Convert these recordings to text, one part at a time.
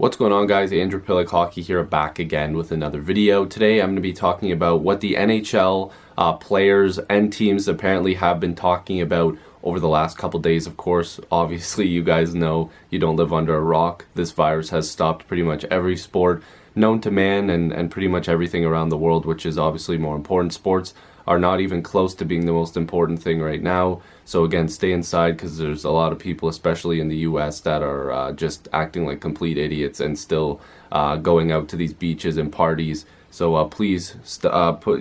What's going on, guys? Andrew Piluk Hockey here, back again with another video. Today I'm going to be talking about what the NHL players and teams apparently have been talking about over the last couple days. Of course, obviously you guys know you don't live under a rock. This virus has stopped pretty much every sport known to man and pretty much everything around the world, which is obviously more important. Sports are not even close to being the most important thing right now. So again, stay inside, because there's a lot of people, especially in the US, that are just acting like complete idiots and still going out to these beaches and parties. So please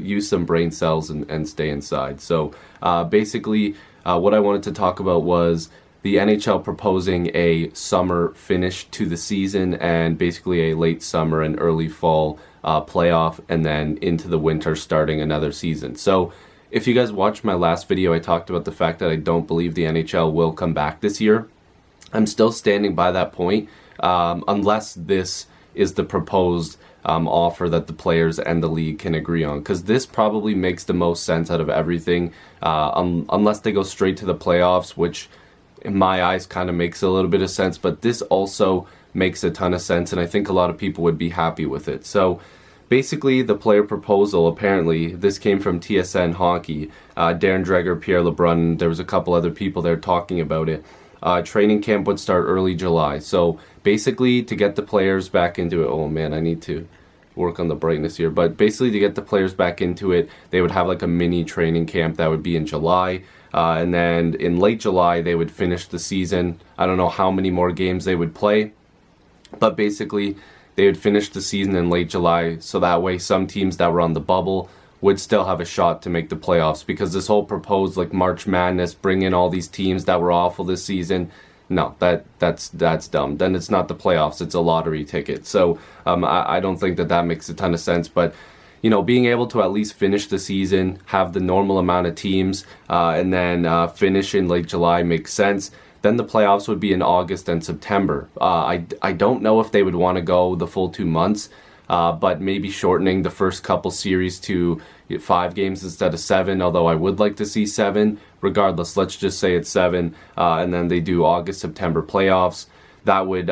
use some brain cells and stay inside. So basically what I wanted to talk about was the NHL proposing a summer finish to the season, and basically a late summer and early fall playoff, and then into the winter starting another season. So if you guys watched my last video, I talked about the fact that I don't believe the NHL will come back this year. I'm still standing by that point, unless this is the proposed offer that the players and the league can agree on, because this probably makes the most sense out of everything, unless they go straight to the playoffs, which in my eyes kind of makes a little bit of sense, but this also makes a ton of sense, and I think a lot of people would be happy with it. So basically, the player proposal, apparently, this came from TSN Hockey, Darren Dreger, Pierre LeBrun, there was a couple other people there talking about it. Training camp would start early July. So basically, to get the players back into it, oh man, I need to work on the brightness here, but basically to get the players back into it, they would have like a mini training camp that would be in July. And then in late July, they would finish the season. I don't know how many more games they would play, but basically they would finish the season in late July, so that way some teams that were on the bubble would still have a shot to make the playoffs. Because this whole proposed like March Madness, bring in all these teams that were awful this season, no, that's dumb. Then it's not the playoffs, it's a lottery ticket. So I don't think that makes a ton of sense. But you know, being able to at least finish the season, have the normal amount of teams, and then finish in late July makes sense. Then the playoffs would be in August and September. I don't know if they would want to go the full 2 months, but maybe shortening the first couple series to 5 games instead of 7, although I would like to see 7. Regardless, let's just say it's 7, and then they do August, September playoffs. That would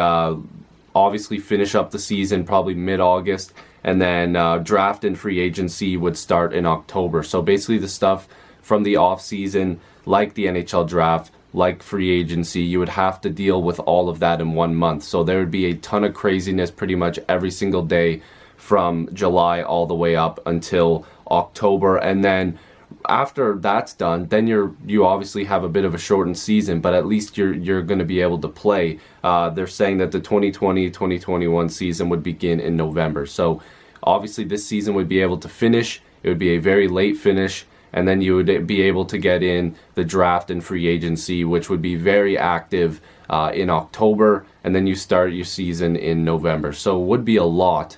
obviously finish up the season probably mid-August, and then draft and free agency would start in October. So basically the stuff from the off-season, like the NHL draft, like free agency, you would have to deal with all of that in 1 month. So there would be a ton of craziness pretty much every single day from July all the way up until October. And then after that's done, then you obviously have a bit of a shortened season, but at least you're going to be able to play. They're saying that the 2020-2021 season would begin in November. So obviously this season would be able to finish. It would be a very late finish, and then you would be able to get in the draft and free agency, which would be very active in October, and then you start your season in November. So it would be a lot.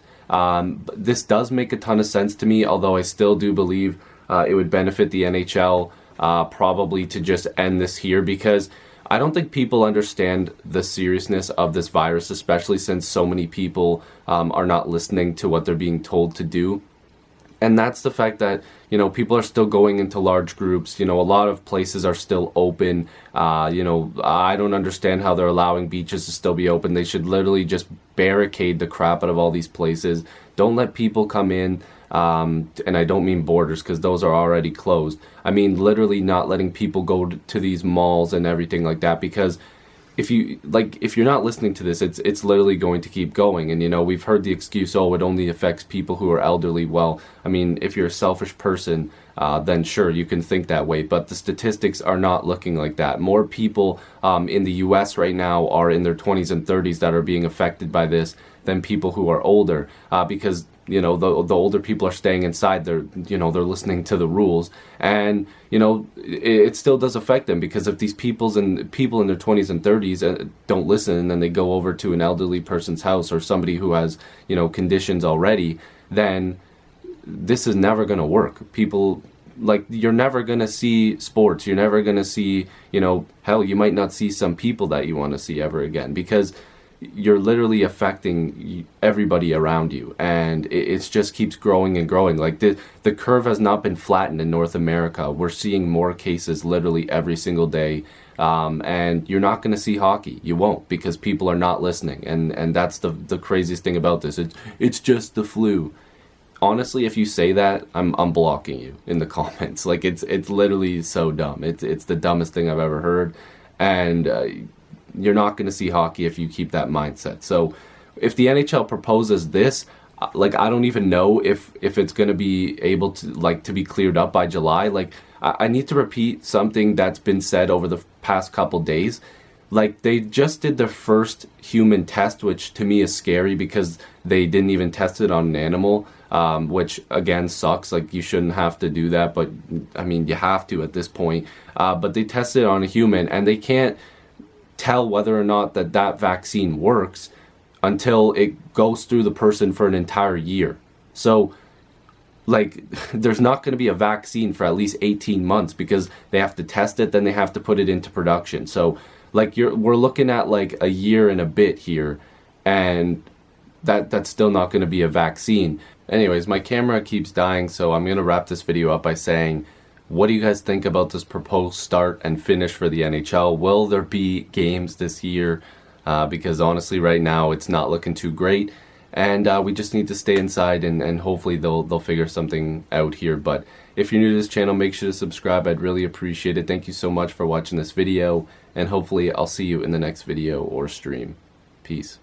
This does make a ton of sense to me, although I still do believe it would benefit the NHL probably to just end this here, because I don't think people understand the seriousness of this virus, especially since so many people are not listening to what they're being told to do. And that's the fact that, you know, people are still going into large groups. You know, a lot of places are still open. You know, I don't understand how they're allowing beaches to still be open. They should literally just barricade the crap out of all these places. Don't let people come in. And I don't mean borders, because those are already closed. I mean literally not letting people go to these malls and everything like that, because if you're not listening to this, it's literally going to keep going. And you know, we've heard the excuse, oh, it only affects people who are elderly. Well, I mean, if you're a selfish person, then sure, you can think that way, but the statistics are not looking like that. More people in the US right now are in their 20s and 30s that are being affected by this than people who are older, because you know, the older people are staying inside. They're listening to the rules, and you know, it still does affect them, because if these people in their 20s and 30s don't listen, and then they go over to an elderly person's house or somebody who has, you know, conditions already, then this is never going to work. People, like, you're never going to see sports. You're never going to see, you know, hell, you might not see some people that you want to see ever again, because you're literally affecting everybody around you, and it just keeps growing and growing. Like the curve has not been flattened in North America. We're seeing more cases literally every single day, and you're not going to see hockey. You won't, because people are not listening, and that's the craziest thing about this. It's just the flu. Honestly, if you say that, I'm blocking you in the comments. Like it's literally so dumb. It's the dumbest thing I've ever heard, and you're not going to see hockey if you keep that mindset. So if the NHL proposes this, like, I don't even know if it's going to be able to, like, to be cleared up by July. Like, I need to repeat something that's been said over the past couple days. Like, they just did their first human test, which to me is scary because they didn't even test it on an animal, which again sucks. Like, you shouldn't have to do that, but I mean, you have to at this point. But they tested it on a human, and they can't tell whether or not that vaccine works until it goes through the person for an entire year. So, like, there's not going to be a vaccine for at least 18 months because they have to test it, then they have to put it into production. So, like, we're looking at like a year and a bit here, and that's still not going to be a vaccine. Anyways, my camera keeps dying, so I'm going to wrap this video up by saying, what do you guys think about this proposed start and finish for the NHL? Will there be games this year? Because honestly, right now, it's not looking too great. And we just need to stay inside, and hopefully they'll figure something out here. But if you're new to this channel, make sure to subscribe. I'd really appreciate it. Thank you so much for watching this video, and hopefully I'll see you in the next video or stream. Peace.